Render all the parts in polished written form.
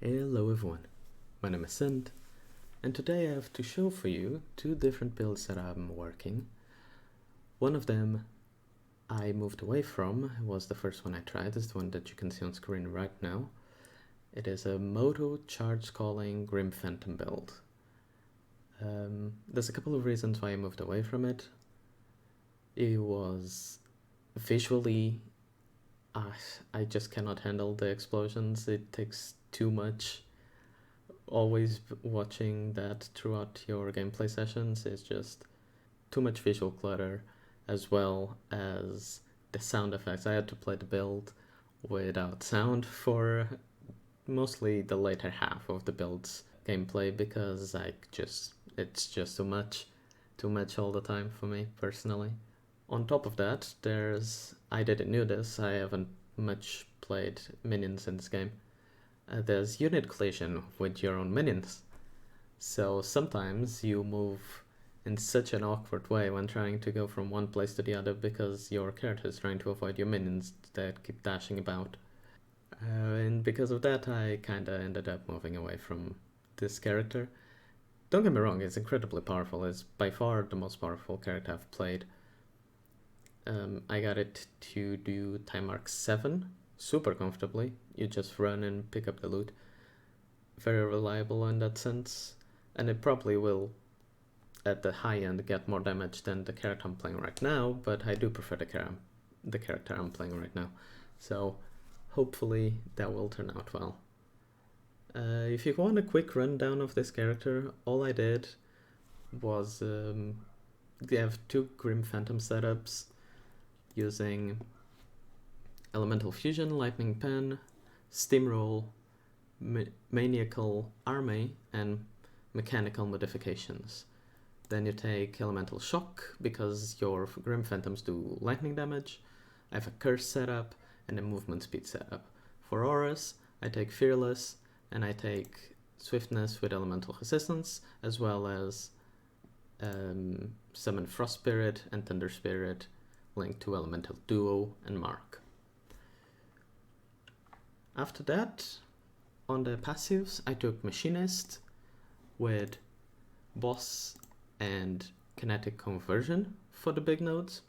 Hello everyone, my name is Sint, and today I have to show for you two different builds that I'm working. One of them I moved away from, was the first one I tried, is the one that you can see on screen right now. It is a Moto Charge Calling Grim Phantom build. There's a couple of reasons why I moved away from it. It was visually, I just cannot handle the explosions. It takes too much. Always watching that throughout your gameplay sessions is just too much visual clutter, as well as the sound effects. I had to play the build without sound for mostly the later half of the build's gameplay because it's just too much all the time for me personally. On top of that, I didn't know this, I haven't much played minions in this game. There's unit collision with your own minions. So sometimes you move in such an awkward way when trying to go from one place to the other because your character is trying to avoid your minions that keep dashing about. And because of that, I kinda ended up moving away from this character. Don't get me wrong, it's incredibly powerful. It's by far the most powerful character I've played. I got it to do time mark 7 super comfortably. You just run and pick up the loot. Very reliable in that sense, and it probably will at the high end get more damage than the character I'm playing right now, but I do prefer the character I'm playing right now, so hopefully that will turn out well. If you want a quick rundown of this character, all I did was they have two Grim Phantom setups using Elemental Fusion, Lightning Pen, Steamroll, Maniacal Army, and Mechanical Modifications. Then you take Elemental Shock, because your Grim Phantoms do lightning damage. I have a Curse setup, and a Movement Speed setup. For Auras, I take Fearless, and I take Swiftness with Elemental Resistance, as well as Summon Frost Spirit and Thunder Spirit, linked to Elemental Duo and Mark. After that, on the passives, I took Machinist with Boss and Kinetic Conversion for the big nodes.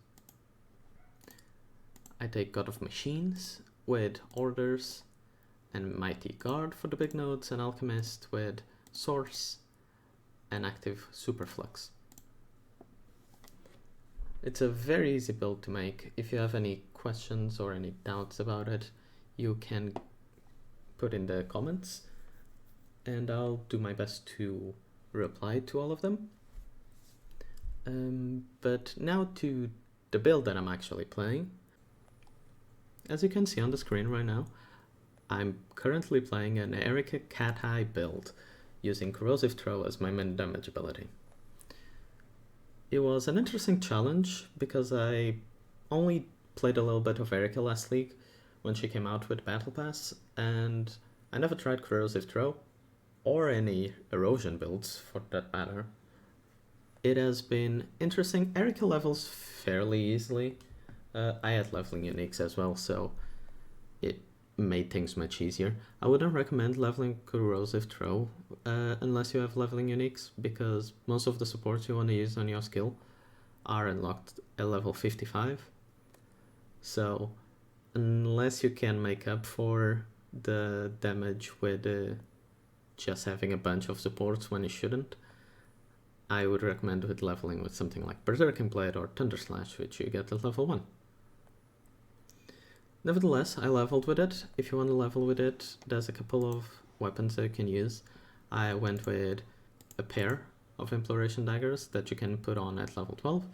I take God of Machines with Orders and Mighty Guard for the big nodes, and Alchemist with Source and Active Superflux. It's a very easy build to make. If you have any questions or any doubts about it, you can put in the comments and I'll do my best to reply to all of them. But now to the build that I'm actually playing. As you can see on the screen right now, I'm currently playing an Erica Cat Eye build using Corrosive Throw as my main damage ability. It was an interesting challenge because I only played a little bit of Erica last league when she came out with Battle Pass, and I never tried Corrosive Throw, or any erosion builds for that matter. It has been interesting. Erica levels fairly easily. I had leveling uniques as well, so it made things much easier. I wouldn't recommend leveling Corrosive Throw unless you have leveling uniques, because most of the supports you want to use on your skill are unlocked at level 55. So unless you can make up for the damage with just having a bunch of supports when you shouldn't, I would recommend with leveling with something like Berserking Blade or Thunder Slash, which you get at level 1. Nevertheless, I leveled with it. If you want to level with it, there's a couple of weapons that you can use. I went with a pair of Imploration Daggers that you can put on at level 12,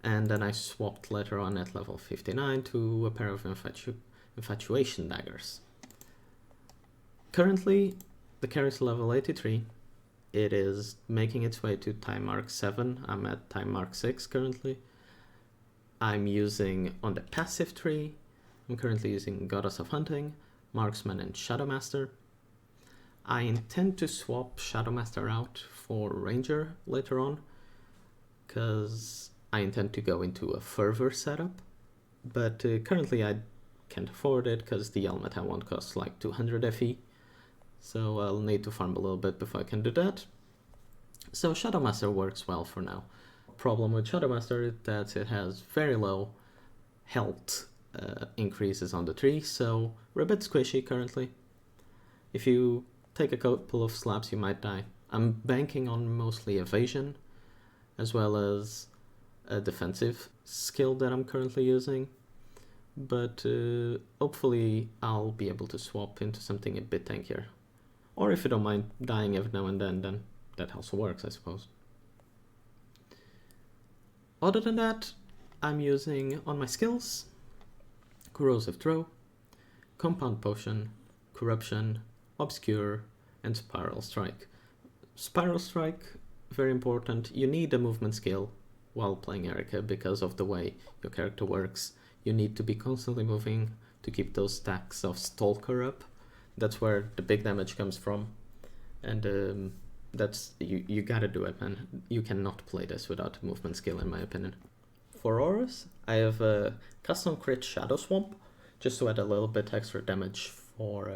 and then I swapped later on at level 59 to a pair of Infatuation Daggers. Currently, the carry is level 83. It is making its way to time mark 7. I'm at time mark 6 currently. I'm using, on the passive tree, I'm currently using Goddess of Hunting, Marksman, and Shadowmaster. I intend to swap Shadowmaster out for Ranger later on, because I intend to go into a Fervor setup, but currently I can't afford it because the helmet I want costs like 200 FE, so I'll need to farm a little bit before I can do that. So Shadowmaster works well for now. Problem with Shadowmaster is that it has very low health increases on the tree, so we're a bit squishy currently. If you take a couple of slaps, you might die. I'm banking on mostly evasion, as well as a defensive skill that I'm currently using. But hopefully I'll be able to swap into something a bit tankier. Or if you don't mind dying every now and then that also works, I suppose. Other than that, I'm using on my skills Corrosive Throw, Compound Potion, Corruption, Obscure, and Spiral Strike. Spiral Strike, very important. You need a movement skill while playing Erica because of the way your character works. You need to be constantly moving to keep those stacks of Stalker up. That's where the big damage comes from. And that's you gotta do it, man. You cannot play this without a movement skill, in my opinion. For auras, I have a custom crit Shadow Swamp, just to add a little bit extra damage for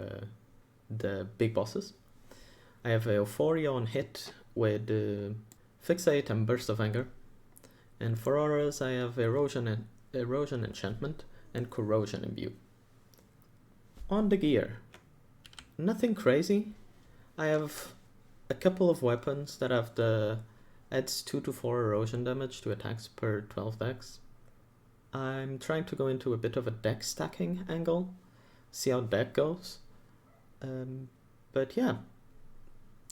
the big bosses. I have a Euphoria on hit with Fixate and Burst of Anger. And for auras, I have Erosion Enchantment and Corrosion Imbue. On the gear, nothing crazy. I have a couple of weapons that have adds 2 to 4 erosion damage to attacks per 12 dex. I'm trying to go into a bit of a deck stacking angle, see how that goes. But yeah,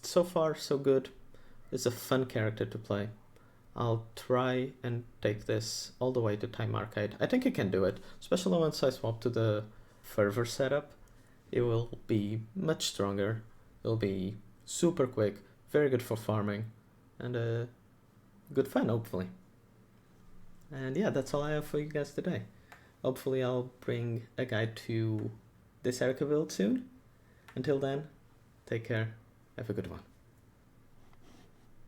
so far so good. It's a fun character to play. I'll try and take this all the way to Time Arcade. I think I can do it, especially once I swap to the Fervor setup. It will be much stronger. It'll be super quick, very good for farming, and good fun, hopefully. And yeah, that's all I have for you guys today. Hopefully I'll bring a guide to this Erica build soon. Until then, take care, have a good one.